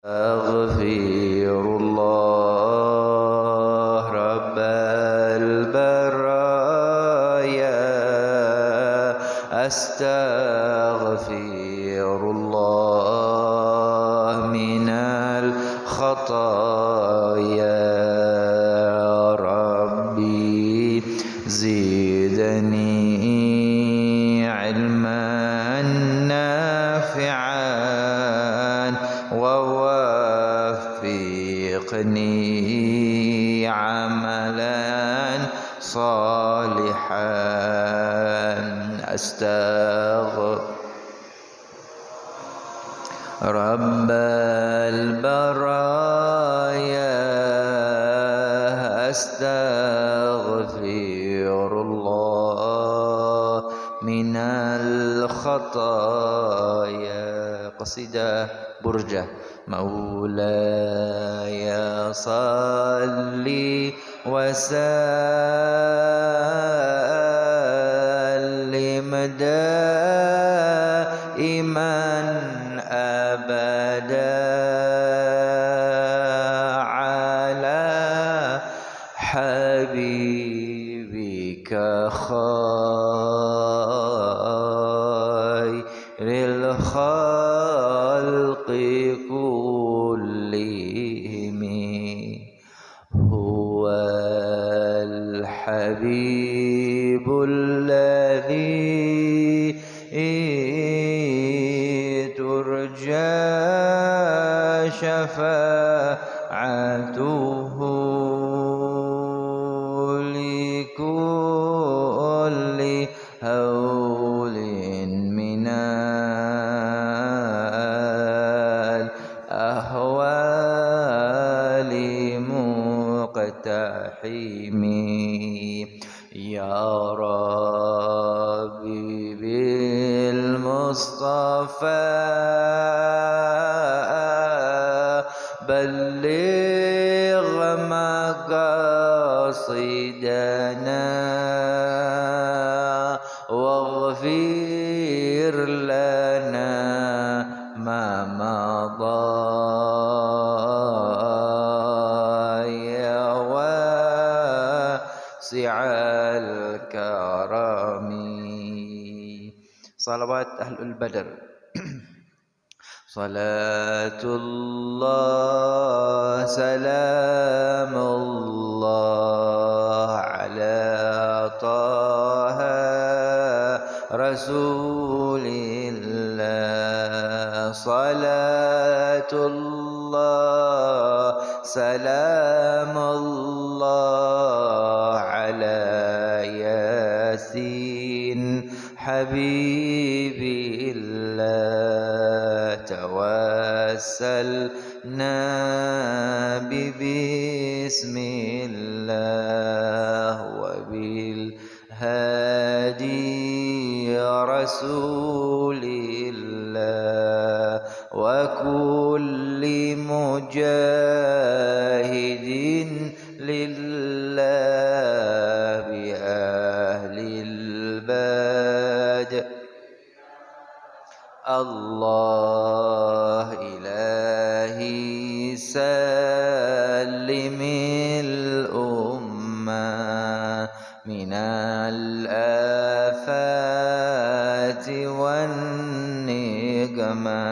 أغفر الله رب البرايا أستغفر الله من الخطايا ربي زدني علما نافعا ووفقني عملا صالحا أستغفر رب البرايا أستغفر الله من الخطايا. قصيدة برجة. مولاي صل وسلم دائما أبدا على حبيبك خير الخلق كلهم هو الحبيب الذي ترجى شفاعته لكل هول من الأهوال مقتحم. يا ربي بالمصطفى بلغ مقاصدنا واغفر لنا ما مضى يا واسع الكرم. صلوات أهل البدر. صلاة الله سلام الله على طه رسول الله. صلاة الله سلام الله على ياسين حبيب الله. توسلنا بسم الله وبالهادي رسول الله وكل مجاهد لله بأهل البدر. الله إلهي سلم الأمة من الآفات والنقمة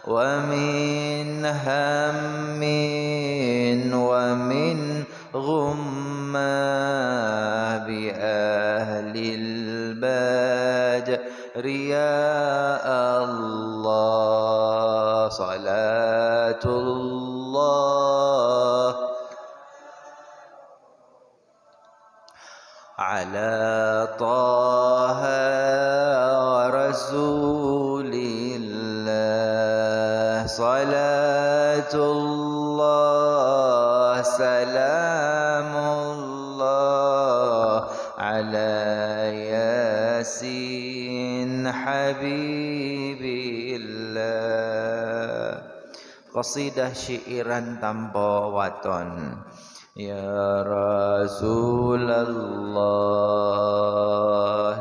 ومن هم ومن غمة بأهل البدر يا الله. صلاة الله على طه رسول الله. صلاة الله سلام الله على ياسين حبيب الله. Qasidah syairan tanpa waton. Ya Rasulullah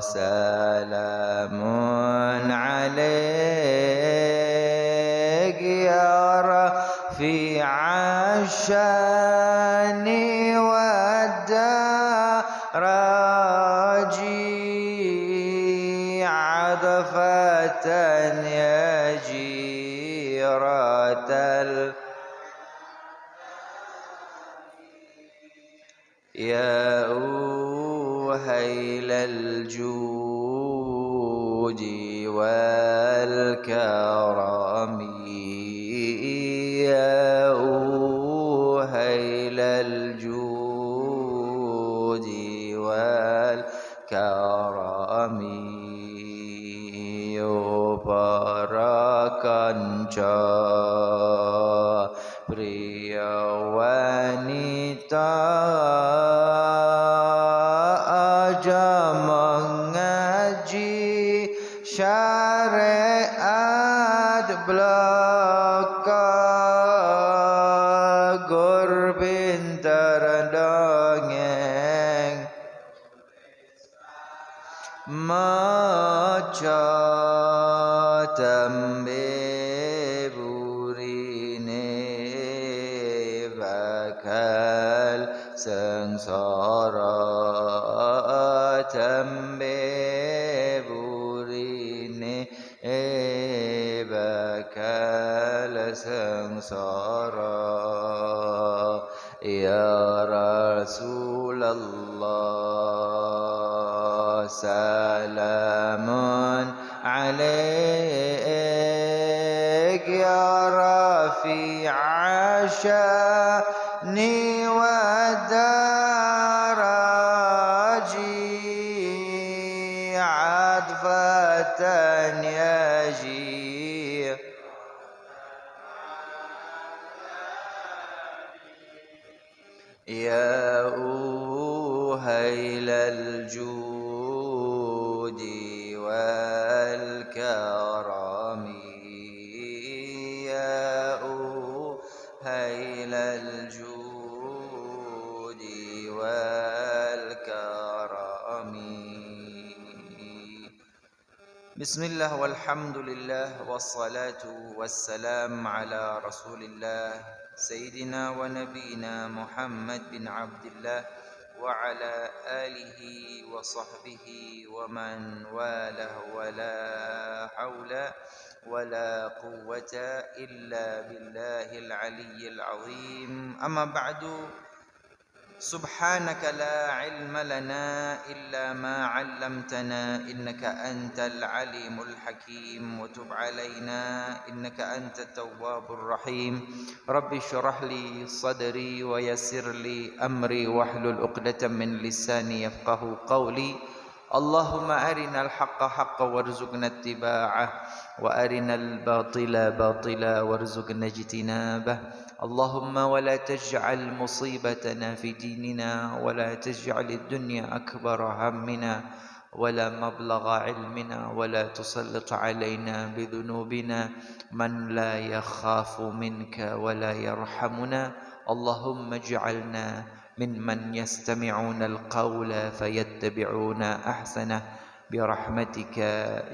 salamun alaik ya في عشاني والدرج عذفة يا جيرة يا أوهيل الجود والكرم يا أوهيل الجود والكرم يباركن pria wanita aja mengaji syariat belaka gur pintar dongeng maca tembe sengsara tembe burine bakal sengsara ya Rasulullah salamun alaik ya rafi asyani ودرجي عذفة يجي يا أوهيل الجود والكرم يا أوهيل الجود والكرم بسم الله والحمد لله والصلاة والسلام على رسول الله سيدنا ونبينا محمد بن عبد الله وعلى آله وصحبه ومن والاه ولا حول ولا قوة إلا بالله العلي العظيم أما بعد سبحانك لا علم لنا إلا ما علمتنا إنك أنت العليم الحكيم وتب علينا إنك أنت التواب الرحيم رب اشرح لي صدري ويسر لي أمري واحلل عقدة من لساني يفقه قولي اللهم أرنا الحق حقا وارزقنا اتباعه وأرنا الباطل باطلا وارزقنا اجتنابه اللهم ولا تجعل مصيبتنا في ديننا ولا تجعل الدنيا أكبر همنا ولا مبلغ علمنا ولا تسلط علينا بذنوبنا من لا يخاف منك ولا يرحمنا اللهم اجعلنا ممن يستمعون القول فيتبعون أحسنه برحمتك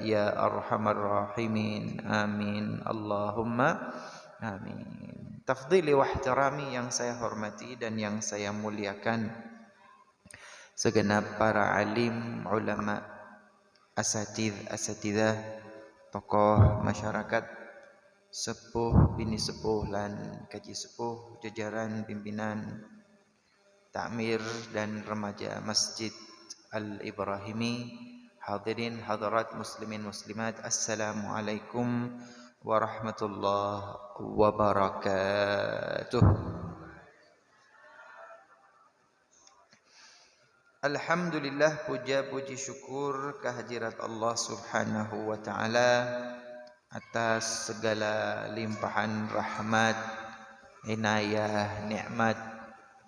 يا أرحم الراحمين آمين اللهم آمين. Tafdhili wa ihtirami yang saya hormati dan yang saya muliakan, segenap para alim, ulama, asatidzah, tokoh masyarakat, sepuh, bini sepuh lan kaji sepuh, jajaran pimpinan takmir dan remaja Masjid Al-Ibrahimi, hadirin hadirat muslimin muslimat, assalamualaikum warahmatullahi wabarakatuh. Alhamdulillah, puja puji syukur kehadirat Allah Subhanahu wa taala atas segala limpahan rahmat, inayah, nikmat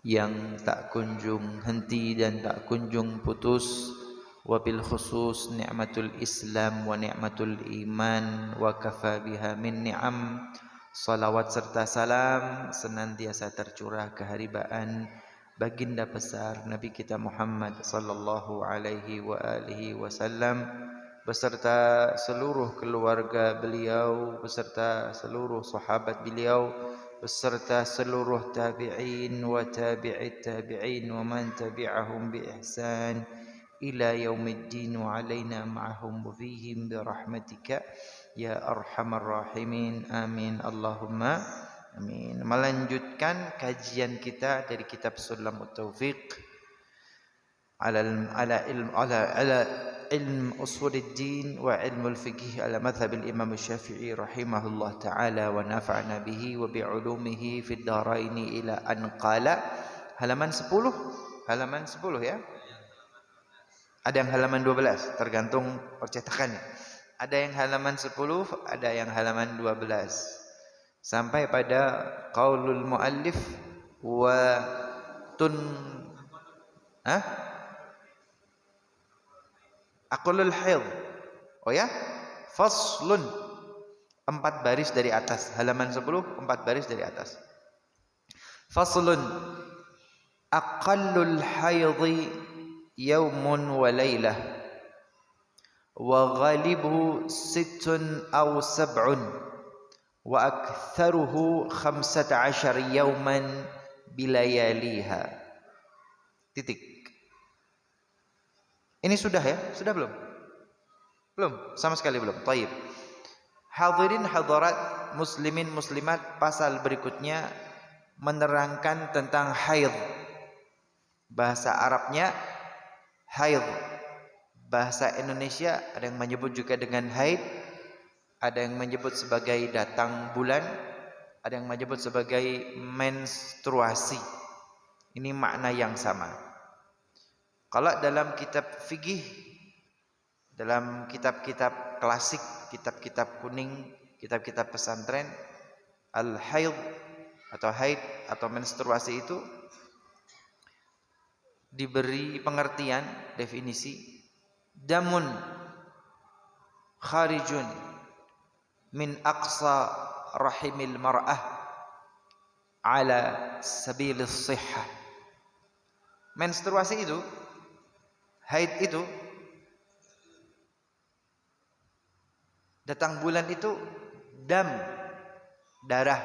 yang tak kunjung henti dan tak kunjung putus. Wabil khusus ni'matul Islam wa ni'matul iman wa kafa biha min ni'am. Salawat serta salam senantiasa tercurah keharibaan baginda besar Nabi kita Muhammad sallallahu alaihi wa alihi wasallam beserta seluruh keluarga beliau, beserta seluruh sahabat beliau beserta seluruh tabi'in wa tabi'it tabi'in wa man tabi'ahum bi ihsan ila yaumiddin wa alaina ma'ahum fihim bi rahmatika ya arhamar rahimin. Amin Allahumma amin. Melanjutkan kajian kita dari kitab Sulamut Taufiq ala ilm usuluddin wa ilmul fiqh ala madhhab al-Imam Syafi'i rahimahullah ta'ala wa nafa'na bihi wa bi ulumihi fid dharain ila an qala. Halaman 10 ya. Ada yang halaman 12 tergantung percetakannya. Ada yang halaman 10, ada yang halaman 12. Sampai pada qaulul muallif wa tun aqlul haid. Oh ya? Faslun. 4 baris dari atas. Halaman 10, 4 baris dari atas. Faslun. Aqallul haidhi yaumun wa laylah wa ghalibuhu 6 aw 7 wa aktharuhu 15 yauman bilayaliha. Titik. Ini sudah ya? Sudah belum? Belum, sama sekali belum. Thayyib. Hadirin hadirat, muslimin muslimat, pasal berikutnya menerangkan tentang haid. Bahasa Arabnya haid. Bahasa Indonesia ada yang menyebut juga dengan haid, ada yang menyebut sebagai datang bulan, ada yang menyebut sebagai menstruasi. Ini makna yang sama. Kalau dalam kitab fikih, dalam kitab-kitab klasik, kitab-kitab kuning, kitab-kitab pesantren, al-haid atau haid atau menstruasi itu diberi pengertian, definisi, damun kharijun min aqsa rahimil mar'ah ala sabilis sihhah. Menstruasi itu, haid itu, datang bulan itu, dam, darah,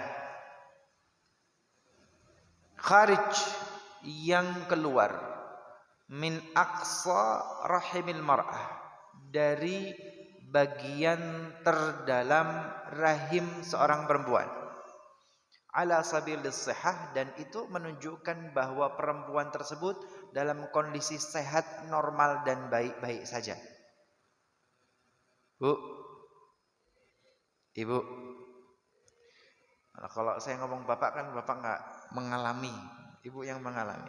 kharij, yang keluar, min aqsa rahimil mar'ah, dari bagian terdalam rahim seorang perempuan, ala sabilis sihhah, dan itu menunjukkan bahwa perempuan tersebut dalam kondisi sehat, normal dan baik-baik saja. Bu, ibu, kalau saya ngomong bapak kan bapak nggak mengalami, ibu yang mengalami.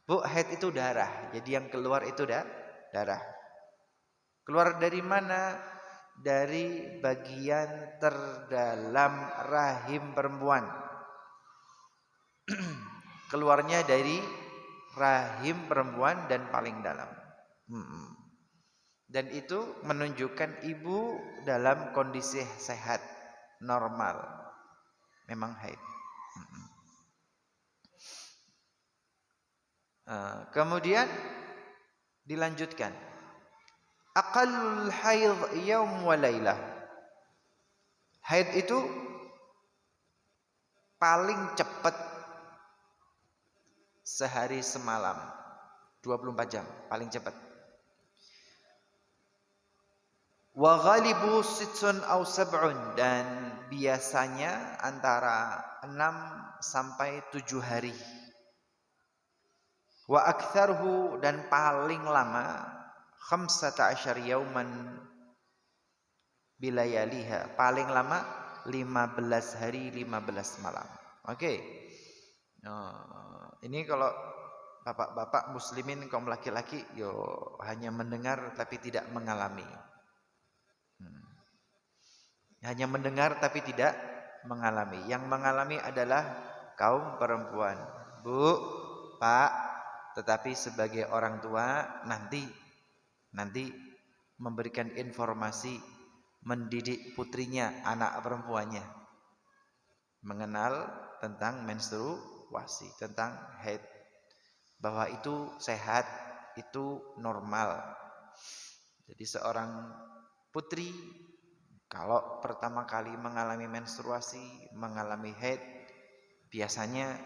Bu, haid itu darah, jadi yang keluar itu darah. Keluar dari mana? Dari bagian terdalam rahim perempuan. Keluarnya dari rahim perempuan dan paling dalam. Dan itu menunjukkan ibu dalam kondisi sehat, normal. Memang haid. Kemudian dilanjutkan, aqallul haid yaum wa lailah. Haid itu paling cepat sehari semalam, 24 jam paling cepat. Wa ghalibu sitsun aw sab'un, dan biasanya antara 6 sampai 7 hari. Wa aktsaruhu, dan paling lama 15 yauman bilayaliha, paling lama 15 hari 15 malam. Oke. Ini kalau bapak-bapak muslimin kaum laki-laki hanya mendengar tapi tidak mengalami. Hanya mendengar tapi tidak mengalami. Yang mengalami adalah kaum perempuan. Bu, Pak, tetapi sebagai orang tua nanti memberikan informasi, mendidik putrinya, anak perempuannya, mengenal tentang menstruasi, tentang haid, bahwa itu sehat, itu normal. Jadi seorang putri kalau pertama kali mengalami menstruasi, mengalami haid, biasanya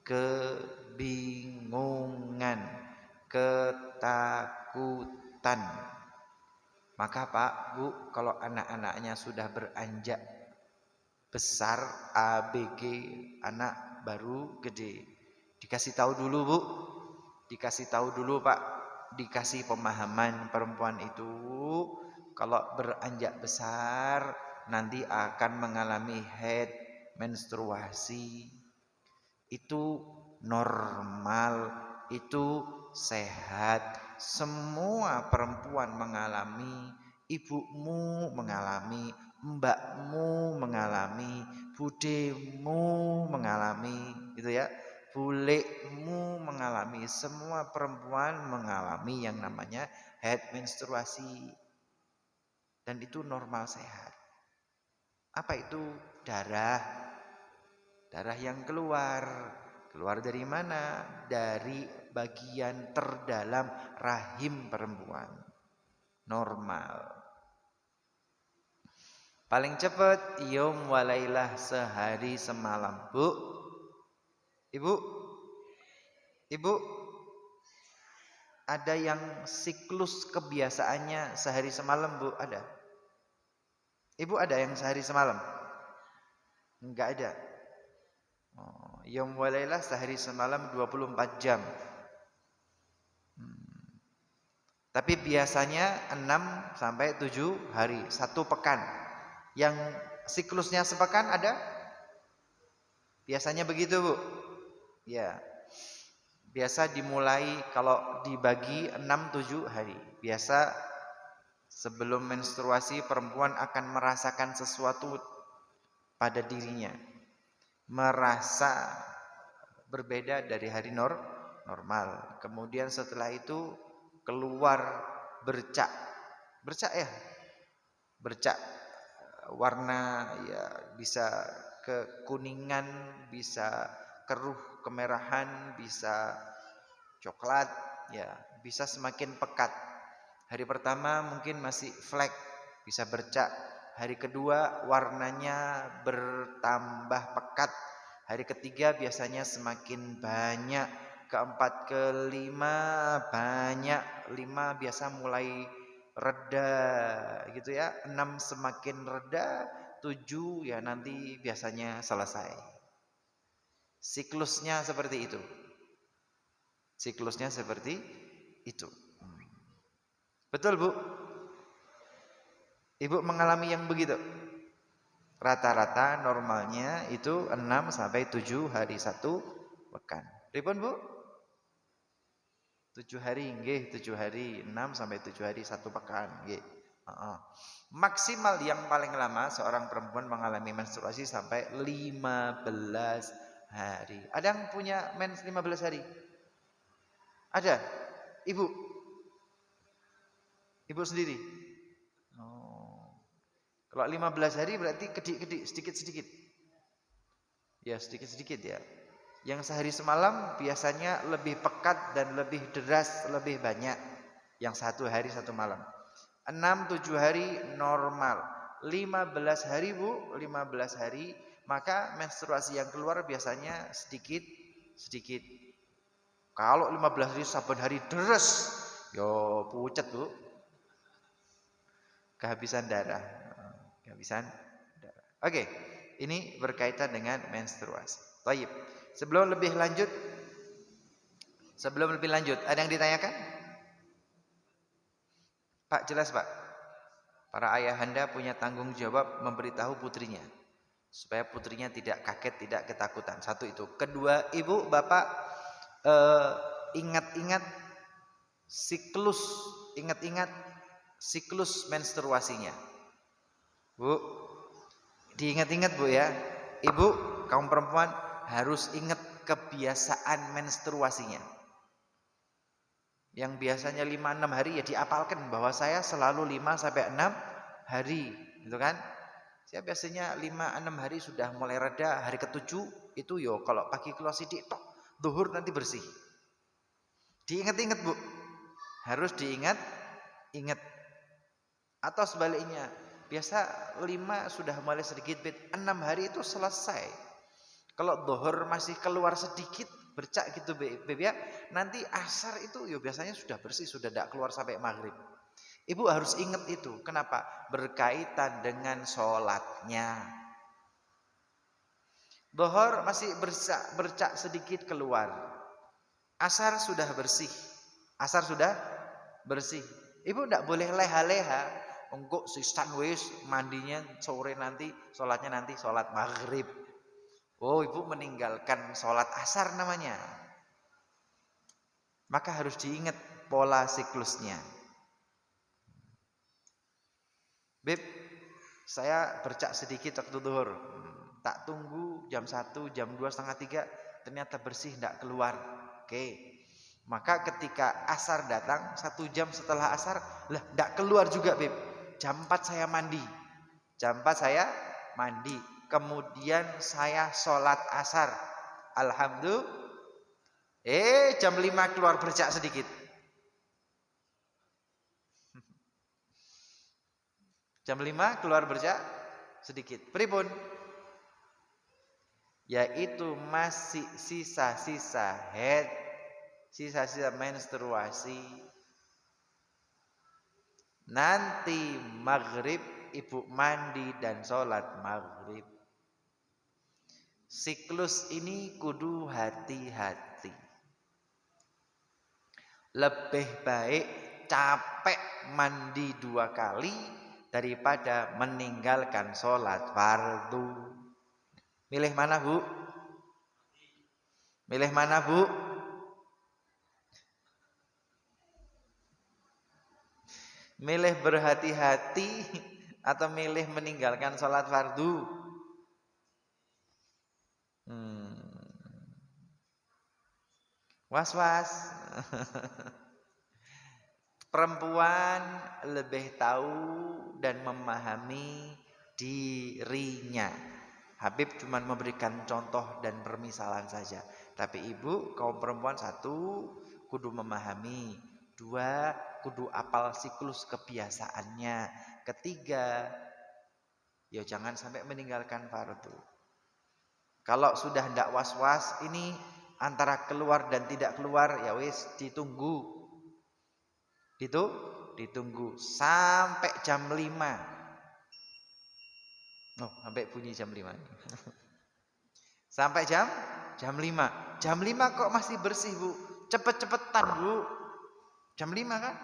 kebingungan, ketakutan. Maka Pak, Bu, kalau anak-anaknya sudah beranjak besar, ABG, anak baru gede, dikasih tahu dulu Bu, dikasih tahu dulu Pak, dikasih pemahaman perempuan itu kalau beranjak besar nanti akan mengalami haid, menstruasi. Itu normal, itu sehat. Semua perempuan mengalami, ibumu mengalami, mbakmu mengalami, budemu mengalami, gitu ya. Bulekmu mengalami, semua perempuan mengalami yang namanya haid, menstruasi. Dan itu normal, sehat. Apa itu? Darah. Darah yang keluar. Keluar dari mana? Dari bagian terdalam rahim perempuan. Normal. Paling cepat yom walailah, sehari semalam. Bu, ibu, ibu, ada yang siklus kebiasaannya sehari semalam, Bu? Ada? Ibu ada yang sehari semalam? Enggak ada. Yom walailah sehari semalam 24 jam. Tapi biasanya 6 sampai 7 hari, 1 pekan. Yang siklusnya sepekan ada? Biasanya begitu, Bu. Ya. Biasa dimulai kalau dibagi 6-7 hari. Biasa sebelum menstruasi perempuan akan merasakan sesuatu pada dirinya. Merasa berbeda dari hari normal. Kemudian setelah itu keluar bercak. Bercak ya? Bercak warna ya, bisa kekuningan, bisa keruh, kemerahan, bisa coklat, ya, bisa semakin pekat. Hari pertama mungkin masih flek, bisa bercak. Hari kedua warnanya bertambah pekat. Hari ketiga biasanya semakin banyak. Keempat, kelima banyak. 5 biasa mulai reda gitu ya. 6 semakin reda. 7 ya nanti biasanya selesai. Siklusnya seperti itu. Siklusnya seperti itu. Betul, Bu? Ibu mengalami yang begitu? Rata-rata normalnya itu 6 sampai 7 hari 1 pekan. Pripun, Bu? 7 hari nggih, 7 hari, 6 sampai 7 hari 1 pekan nggih. Maksimal yang paling lama seorang perempuan mengalami menstruasi sampai 15 hari. Ada yang punya mens 15 hari? Ada? Ibu? Ibu sendiri? Kalau 15 hari berarti kedik-kedik, sedikit-sedikit. Ya, sedikit-sedikit ya. Yang sehari semalam biasanya lebih pekat dan lebih deras, lebih banyak. Yang 1 hari 1 malam. 6-7 hari normal. 15 hari, Bu, 15 hari, maka menstruasi yang keluar biasanya sedikit-sedikit. Kalau 15 hari saben hari deres, yo pucet, Bu. Kehabisan darah. Oke, ini berkaitan dengan menstruasi. Baik. Sebelum lebih lanjut, ada yang ditanyakan? Pak, jelas Pak. Para ayahanda punya tanggung jawab memberitahu putrinya supaya putrinya tidak kaget, tidak ketakutan. 1 itu. Kedua, Ibu, Bapak ingat-ingat siklus menstruasinya. Bu, diingat-ingat Bu ya. Ibu, kaum perempuan harus ingat kebiasaan menstruasinya. Yang biasanya 5-6 hari ya diapalkan bahwa saya selalu 5 sampai 6 hari, gitu kan? Saya biasanya 5-6 hari sudah mulai reda, hari ke-7 itu yo kalau pagi keluar sidik tok, zuhur nanti bersih. Diingat-ingat Bu. Harus diingat. Atau sebaliknya, biasa 5 sudah mulai sedikit bed, 6 hari itu selesai. Kalau dhuhur masih keluar sedikit bercak gitu Beb ya, nanti asar itu ya biasanya sudah bersih, sudah tidak keluar sampai maghrib. Ibu harus ingat itu. Kenapa? Berkaitan dengan sholatnya. Dhuhur masih bercak sedikit keluar. Asar sudah bersih. Asar sudah bersih. Ibu tidak boleh leha-leha. Engkau sisan wis mandinya sore nanti, sholatnya nanti sholat maghrib. Oh, ibu meninggalkan sholat asar namanya. Maka harus diingat pola siklusnya. Beb, saya bercak sedikit waktu zuhur. Tak tunggu jam 1, jam 2, setengah 3, ternyata bersih, tidak keluar. Oke. Maka ketika asar datang, 1 jam setelah asar, lah tidak keluar juga Beb. Jam 4 saya mandi. Jam 4 saya mandi. Kemudian saya sholat asar. Alhamdulillah. Jam 5 keluar bercak sedikit. Jam 5 keluar bercak sedikit. Pripun? Yaitu masih sisa-sisa head, sisa-sisa menstruasi. Nanti maghrib ibu mandi dan sholat maghrib. Siklus ini kudu hati-hati. Lebih baik capek mandi 2 kali daripada meninggalkan sholat fardu. Milih mana Bu? Milih mana Bu? Milih berhati-hati atau milih meninggalkan sholat fardu? Was-was. Perempuan lebih tahu dan memahami dirinya. Habib cuma memberikan contoh dan permisalan saja. Tapi ibu, kaum perempuan, 1, kudu memahami. 2, kudu apal siklus kebiasaannya. 3, ya jangan sampai meninggalkan fardu. Kalau sudah ndak was-was, ini antara keluar dan tidak keluar, ya wis ditunggu. Ditunggu sampai jam 5. Oh, sampai bunyi jam 5. Sampai jam 5. Jam 5 kok masih bersih, Bu? Cepet-cepetan, Bu. Jam 5 kan?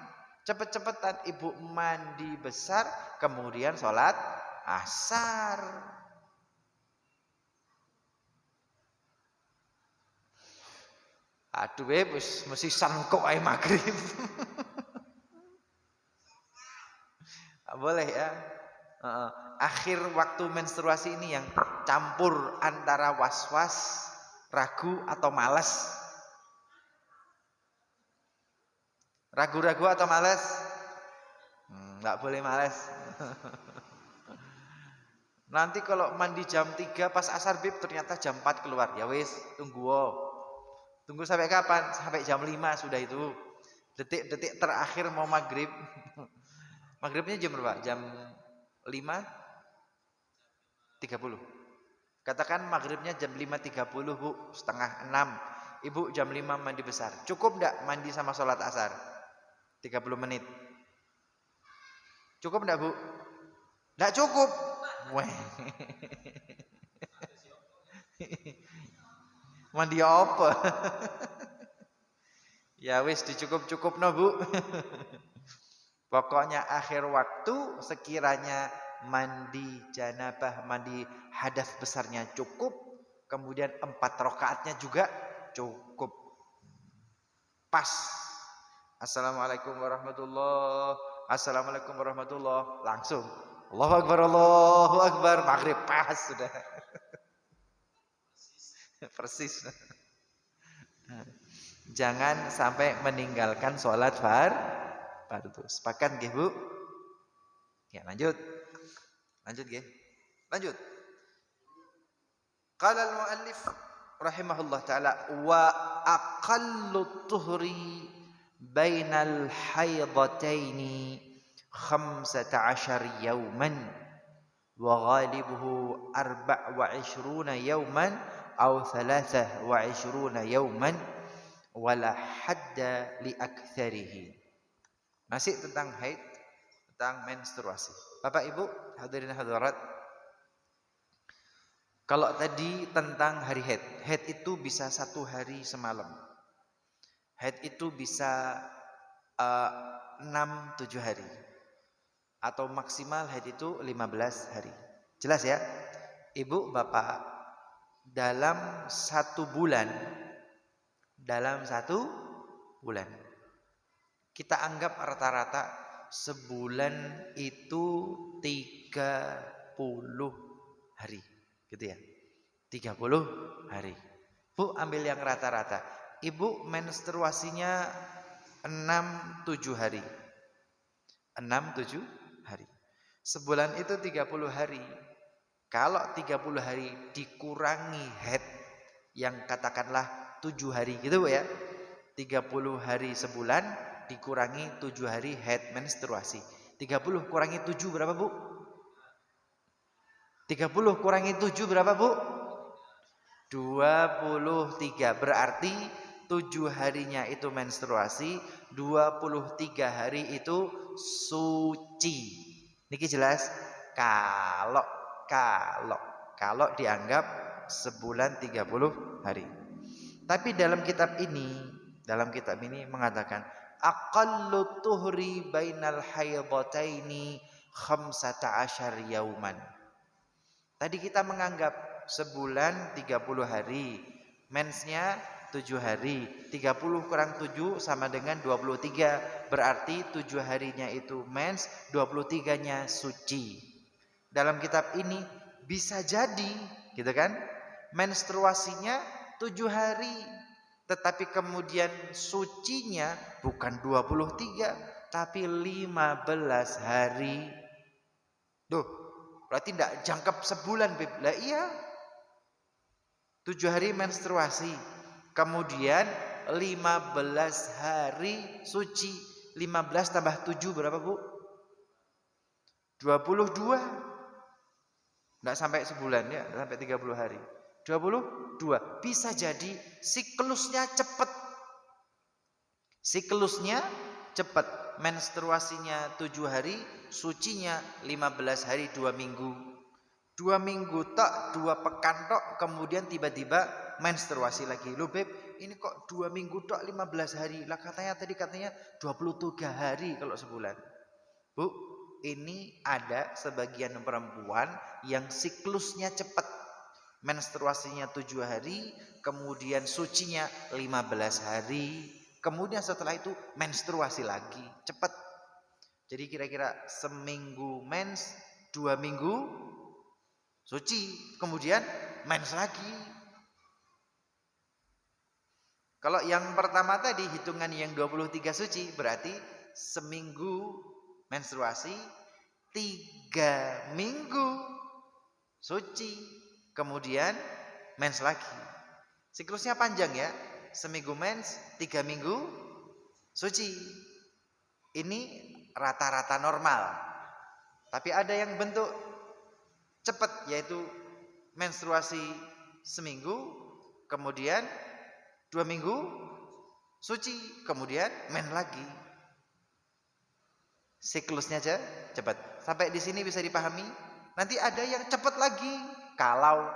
Cepet-cepetan ibu mandi besar, kemudian sholat asar. Aduh, wis mesti sangkok ae maghrib. Boleh ya. Akhir waktu menstruasi ini yang campur antara was-was, ragu atau malas. Ragu-ragu atau malas? Enggak boleh malas. Nanti kalau mandi jam 3 pas asar Bib ternyata jam 4 keluar. Ya wis, tunggu sampai kapan? Sampai jam 5 sudah itu. Detik-detik terakhir mau maghrib. Maghribnya jam berapa? Jam 5.30. Katakan maghribnya jam 5.30 Bu, setengah 6. Ibu jam 5 mandi besar. Cukup enggak mandi sama sholat asar? 30 menit. Cukup enggak Bu? Enggak cukup. Weh. Mandi apa? Ya wis dicukup-cukup no Bu. Pokoknya akhir waktu sekiranya mandi janabah, mandi hadas besarnya cukup, kemudian 4 rakaatnya juga cukup. Pas. Assalamualaikum warahmatullahi. Assalamualaikum warahmatullahi. Langsung. Allahu Akbar, Allahu Akbar. Maghrib pas sudah. Persis. Jangan sampai meninggalkan sholat fardu. Sepakat nggih Bu? Ya, lanjut nggih. Lanjut. Qala al-muallif rahimahullah taala wa aqallu tuhri bainal haidataini 15 yawman wa ghalibuhu 24 yawman au 23 yauman wala hadda li aktsarihi. Masih tentang haid, tentang menstruasi. Bapak Ibu, hadirin hadirat, kalau tadi tentang hari haid, haid itu bisa 1 hari semalam. Haid itu bisa 6-7 hari. Atau maksimal haid itu 15 hari. Jelas ya? Ibu, Bapak, dalam 1 bulan, kita anggap rata-rata sebulan itu 30 hari. Gitu ya. 30 hari. Bu, ambil yang rata-rata. Ibu menstruasinya 6-7 hari. 6-7 hari. Sebulan itu 30 hari. Kalau 30 hari dikurangi haid yang katakanlah 7 hari gitu Bu ya. 30 hari sebulan dikurangi 7 hari haid menstruasi. 30 kurangi 7 berapa Bu? 30 kurangi 7 berapa Bu? 23. Berarti 7 harinya itu menstruasi, 23 hari itu suci. Niki jelas? Kalau dianggap sebulan 30 hari. Tapi dalam kitab ini mengatakan aqallu tuhri bainal haidataini 15 yauman. Tadi kita menganggap sebulan 30 hari, mensnya 7 hari, 30 kurang 7 sama dengan 23. Berarti 7 harinya itu mens, 23-nya suci. Dalam kitab ini bisa jadi, gitu kan? Menstruasinya 7 hari, tetapi kemudian sucinya bukan 23, tapi 15 hari. Duh, berarti tidak jangkep sebulan, Beb. Lah iya. 7 hari menstruasi, kemudian 15 hari suci. 15 tambah 7 berapa Bu? 22. Tidak sampai sebulan ya, tidak sampai 30 hari. 22. Bisa jadi siklusnya cepat. Menstruasinya 7 hari, sucinya 15 hari 2 minggu. 2 minggu tok, 2 pekan tok, kemudian tiba-tiba menstruasi lagi. Loh Beb, ini kok 2 minggu tok 15 hari. Lah katanya 23 hari kalau sebulan. Bu, ini ada sebagian perempuan yang siklusnya cepat. Menstruasinya 7 hari, kemudian sucinya 15 hari. Kemudian setelah itu menstruasi lagi, cepat. Jadi kira-kira seminggu mens, 2 minggu suci, kemudian mens lagi. Kalau yang pertama tadi hitungan yang 23 suci, berarti seminggu menstruasi, 3 minggu suci, kemudian mens lagi. Siklusnya panjang ya. Seminggu mens, 3 minggu suci. Ini rata-rata normal. Tapi ada yang bentuk cepat, yaitu menstruasi seminggu, kemudian 2 minggu suci, kemudian mens lagi. Siklusnya aja cepat. Sampai di sini bisa dipahami? Nanti ada yang cepat lagi. Kalau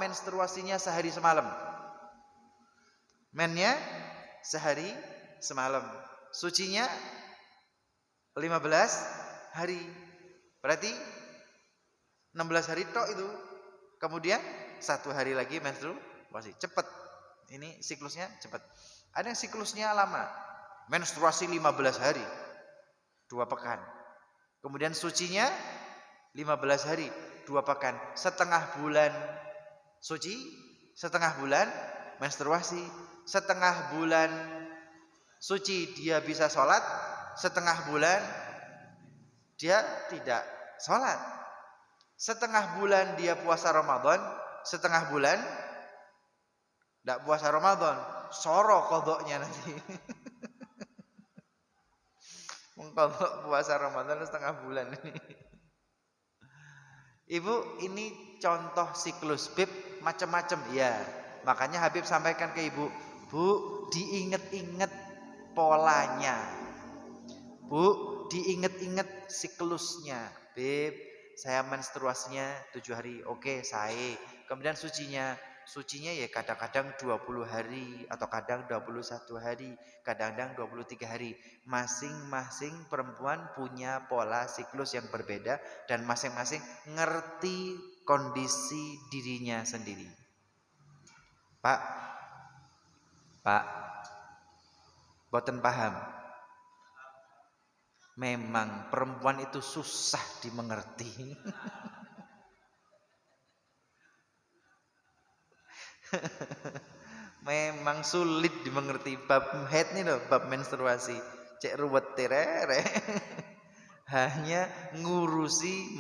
menstruasinya sehari semalam, mennya sehari semalam, sucinya 15 hari. Berarti 16 hari tok itu. Kemudian 1 hari lagi menstruasi. Cepat. Ini siklusnya cepat. Ada yang siklusnya lama. Menstruasi 15 hari. 2 pekan. Kemudian sucinya 15 hari, 2 pekan. Setengah bulan suci, setengah bulan menstruasi. Setengah bulan suci dia bisa sholat, setengah bulan dia tidak sholat. Setengah bulan dia puasa Ramadan, setengah bulan tidak puasa Ramadan. Soro kodoknya nanti. Mengkodok puasa Ramadan setengah bulan ini. Ibu, ini contoh siklus bib macam-macam ya. Makanya Habib sampaikan ke ibu, Bu, diinget-inget polanya. Bu, diinget-inget siklusnya. Bib, saya menstruasinya 7 hari. Oke, saya. Kemudian sucinya ya kadang-kadang 20 hari atau kadang 21 hari, kadang-kadang 23 hari. Masing-masing perempuan punya pola siklus yang berbeda dan masing-masing ngerti kondisi dirinya sendiri. Pak, boten paham. Memang perempuan itu susah dimengerti. Memang sulit dimengerti bab haid nih loh, bab menstruasi. Cek ruwet terere. Hanya ngurusi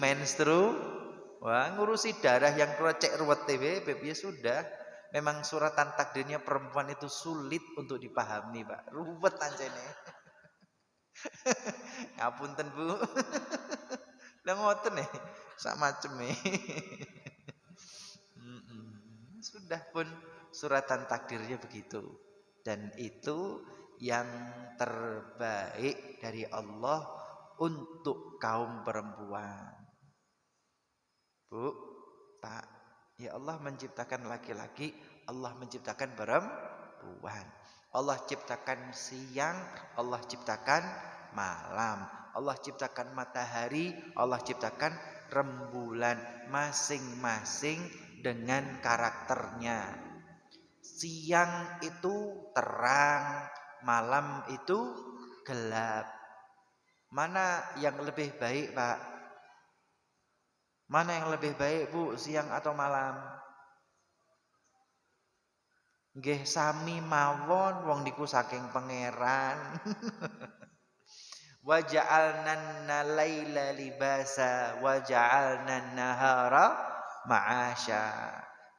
wah, ngurusi darah yang keluar cek ruwet TB, ya sudah. Memang suratan takdirnya perempuan itu sulit untuk dipahami, Pak. Ruwet anjene. Ngapunten, Bu. Lah ngoten nih, sak macem nih. Sudah pun suratan takdirnya begitu. Dan itu yang terbaik dari Allah untuk kaum perempuan. Bu, Pak, ya Allah menciptakan laki-laki, Allah menciptakan perempuan. Allah ciptakan siang, Allah ciptakan malam. Allah ciptakan matahari, Allah ciptakan rembulan, masing-masing dengan karakternya. Siang itu terang, malam itu gelap. Mana yang lebih baik, Pak? Mana yang lebih baik, Bu, siang atau malam? Nggih sami mawon, wong niku saking pangeran. Wa ja'alna laila libasa wa ja'alna nahara ma'asya.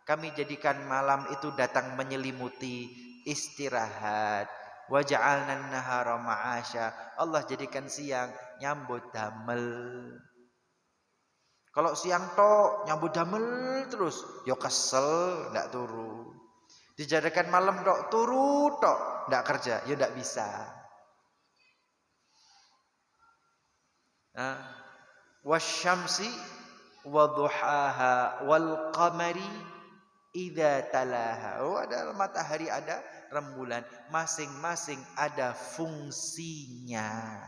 Kami jadikan malam itu datang menyelimuti istirahat. Wa ja'alna nahara ma'asya. Allah jadikan siang nyambut damel. Kalau siang tok nyambut damel terus, ya kesel, ndak turu. Dijadikan malam tok turu tok, ndak kerja, ya ndak bisa. Wasyamsi wadhuhaha wal qamari idza talaha. Oh, ada matahari, ada rembulan, masing-masing ada fungsinya.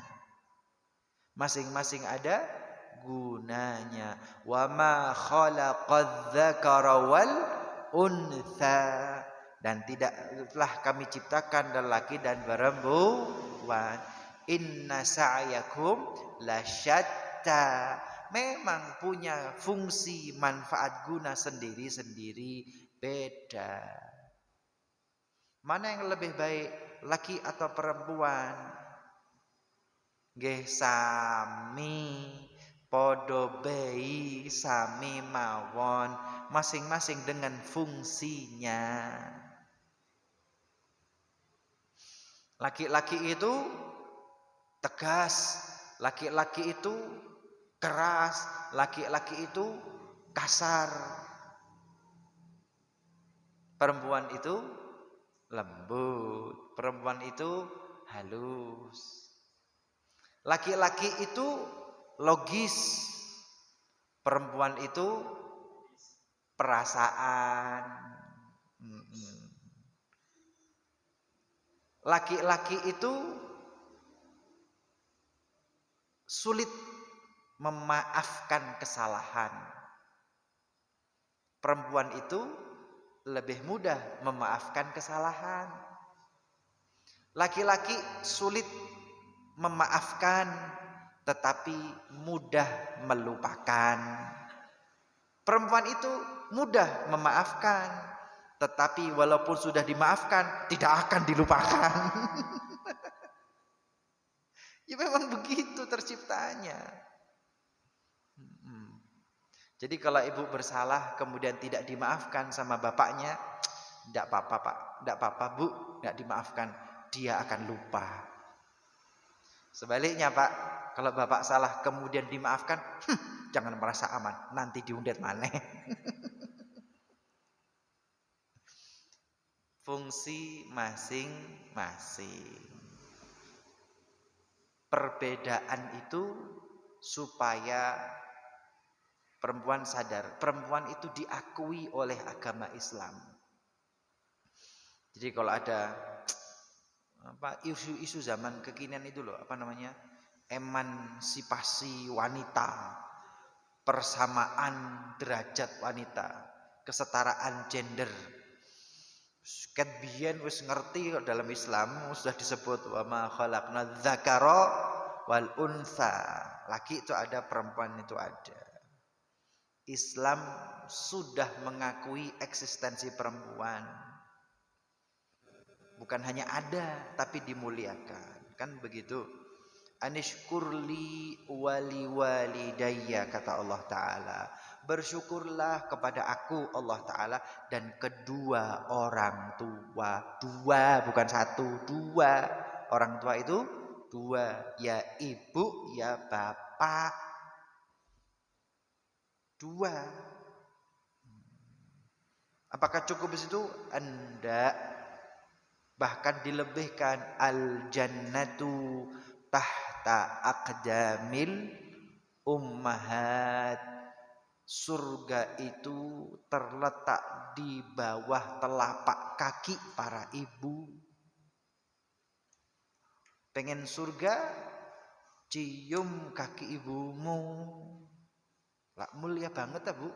Masing-masing ada gunanya. Wa ma khalaqadz dzakara wal untha. Dan tidaklah kami ciptakan lelaki dan perempuan. Inna sa'yakum lasyatta. Memang punya fungsi manfaat guna sendiri-sendiri beda. Mana yang lebih baik, laki atau perempuan? Nggih sami, podo bei, sami mawon, masing-masing dengan fungsinya. Laki-laki itu tegas, laki-laki itu keras, laki-laki itu kasar. Perempuan itu lembut, perempuan itu halus. Laki-laki itu logis, perempuan itu perasaan. Laki-laki itu sulit memaafkan kesalahan. Perempuan itu lebih mudah memaafkan kesalahan. Laki-laki sulit memaafkan tetapi mudah melupakan. Perempuan itu mudah memaafkan tetapi walaupun sudah dimaafkan tidak akan dilupakan. Ya memang begitu terciptanya. Jadi kalau ibu bersalah kemudian tidak dimaafkan sama bapaknya, tidak apa-apa Pak, tidak apa-apa Bu, tidak dimaafkan, dia akan lupa. Sebaliknya Pak, kalau bapak salah kemudian dimaafkan, jangan merasa aman, nanti diundet maneh. Fungsi masing-masing. Perbedaan itu supaya perempuan sadar, perempuan itu diakui oleh agama Islam. Jadi kalau ada isu-isu zaman kekinian itu loh, emansipasi wanita, persamaan derajat wanita, kesetaraan gender. Ket biyen wis ngerti kok dalam Islam sudah disebut wa ma khalaqna dzakara wal untha. Laki itu ada, perempuan itu ada. Islam sudah mengakui eksistensi perempuan. Bukan hanya ada tapi dimuliakan. Kan begitu. Anishkurli wali walidayya, kata Allah Ta'ala. Bersyukurlah kepada aku Allah Ta'ala dan kedua orang tua. Dua, bukan satu, dua. Orang tua itu dua, ya ibu ya bapak. Dua. Apakah cukup di situ? Enggak. Bahkan dilebihkan, al jannatu tahta aqdamil ummahat. Surga itu terletak di bawah telapak kaki para ibu. Pengen surga, cium kaki ibumu. Lah mulia banget ya Bu.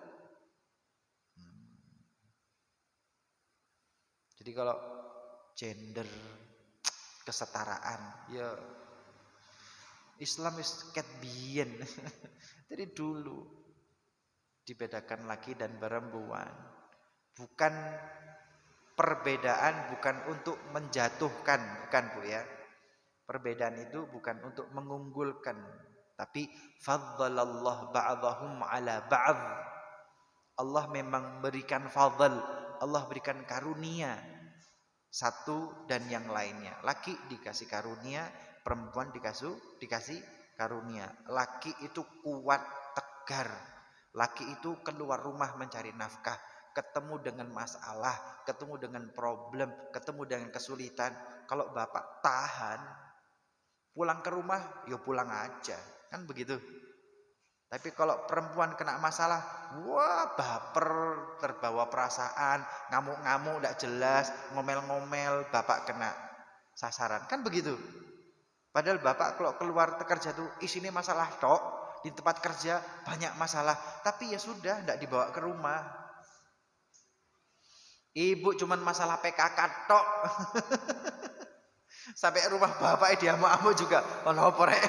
Jadi kalau gender, kesetaraan, ya Islam is ket biyen. Dari dulu dibedakan laki dan perempuan. Bukan perbedaan, bukan untuk menjatuhkan, bukan Bu ya. Perbedaan itu bukan untuk mengunggulkan, tapi faddalallahu ba'dahum ala ba'd. Allah memang berikan fadl, Allah berikan karunia satu dan yang lainnya. Laki dikasih karunia, perempuan dikasih karunia. Laki itu kuat, tegar. Laki itu keluar rumah mencari nafkah, ketemu dengan masalah, ketemu dengan problem, ketemu dengan kesulitan. Kalau bapak tahan, pulang ke rumah, ya pulang aja, kan begitu. Tapi kalau perempuan kena masalah, wah baper, terbawa perasaan, ngamuk-ngamuk, tidak jelas, ngomel-ngomel, bapak kena sasaran, kan begitu. Padahal bapak kalau keluar kerja tuh isinya masalah tok, di tempat kerja banyak masalah, tapi ya sudah, tidak dibawa ke rumah. Ibu cuman masalah PKK tok. Sampai rumah bapak diamuk-amuk juga. Ono rek.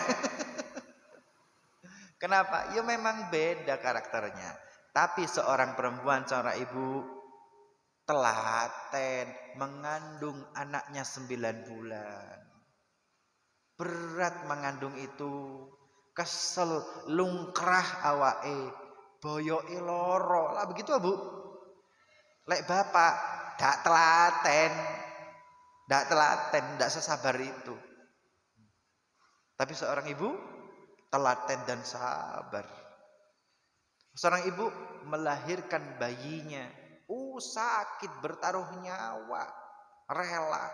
Kenapa? Ya memang beda karakternya. Tapi seorang perempuan, seorang ibu telaten mengandung anaknya 9 bulan. Berat mengandung itu. Kesel, lungkrah awake, boyoke loro. Lah begitu Bu. Lek bapak dak telaten, dak sesabar itu. Tapi seorang ibu telaten dan sabar. Seorang ibu melahirkan bayinya, sakit, bertaruh nyawa, rela.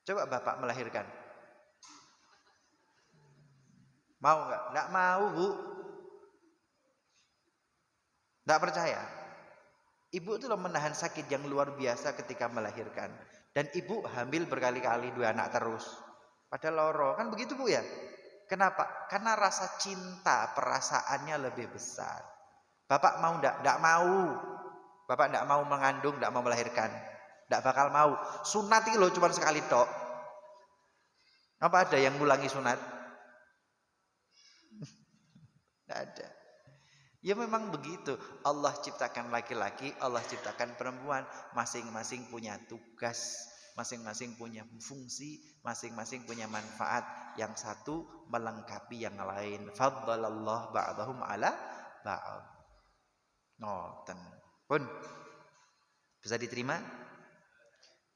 Coba bapak melahirkan, mau nggak? Nggak mau Bu. Nggak percaya? Ibu itu loh menahan sakit yang luar biasa ketika melahirkan. Dan ibu hamil berkali-kali 2 anak terus. Padahal loro, kan begitu Bu ya? Kenapa? Karena rasa cinta, perasaannya lebih besar. Bapak mau enggak? Enggak mau. Bapak enggak mau mengandung, enggak mau melahirkan. Enggak bakal mau. Sunat itu loh cuma sekali tok. Apa ada yang ngulangi sunat? Enggak ada. Ya memang begitu. Allah ciptakan laki-laki, Allah ciptakan perempuan. Masing-masing punya tugas, masing-masing punya fungsi, masing-masing punya manfaat. Yang satu melengkapi yang lain. Faddalallahu ba'dahum ala ba'd. Ngoten. Pun bisa diterima?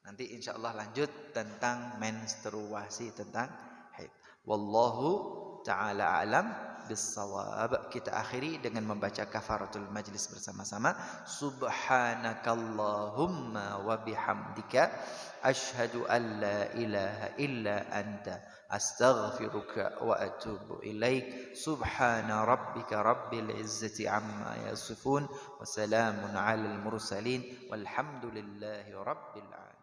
Nanti insya Allah lanjut tentang menstruasi, tentang haid. Wallahu ta'ala a'lam bissawab. Kita akhiri dengan membaca kafaratul majlis bersama-sama. Subhanakallahumma wa bihamdika asyhadu an la ilaha illa anta astaghfiruka wa atubu ilaik. Subhana rabbika rabbil izzati amma yasifun wa salamun alal mursalin walhamdulillahi rabbil alamin.